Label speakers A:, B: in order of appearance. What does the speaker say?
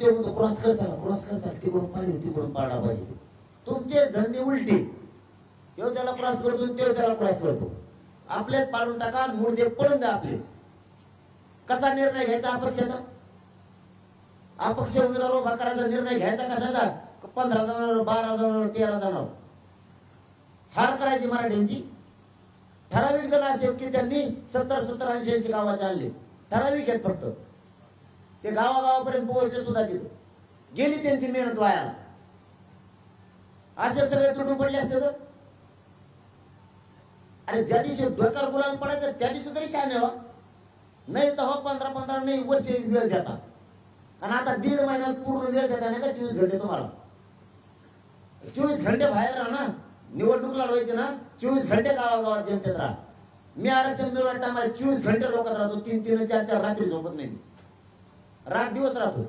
A: ते म्हणतो क्रॉस करताना तिकडून पाणी तिकडून पाडा पाहिजे. तुमचे धंदे उलटे. तो त्याला क्रॉस करतो, तो त्याला क्रॉस करतो. आपलेच पाडून टाका, मुर्दे पडून द्या आपलेच. कसा निर्णय घ्यायचा अपक्षाचा? अपक्ष उमेदवार उभा करायचा निर्णय घ्यायचा कशाचा? 15 जणांवर, 12 जणांवर, 13 जणांवर हार करायची मराठ्यांची. ठराविक जण असे की त्यांनी 70-70, 80-80 गावाचे आणले. ठराविक आहेत फक्त. ते गावागावापर्यंत पोहोचले सुद्धा तिथे. गेली त्यांची मेहनत वाया. असे सगळे तुटून पडले असते तर. अरे ज्या दिवशी डोक्यावर गुलाम पडायचं त्या दिवशी तरी शहाणे व्हा. नाही तर हो 15-15 नाही वर्ष वेळ देता. आणि आता 1.5 महिन्यात पूर्ण वेळ देता नाही का 24 घंटे तुम्हाला. 24 घंटे बाहेर राहा ना. निवडणूक लढवायची ना, 24 घंटे गावागावात जनतेत राहा. मी आरक्षण मिळवल्या टायमाला 24 घंटे लोकात राहतो. 3-3, 4-4 रात्री झोपत नाही. रात दिवस राहतो.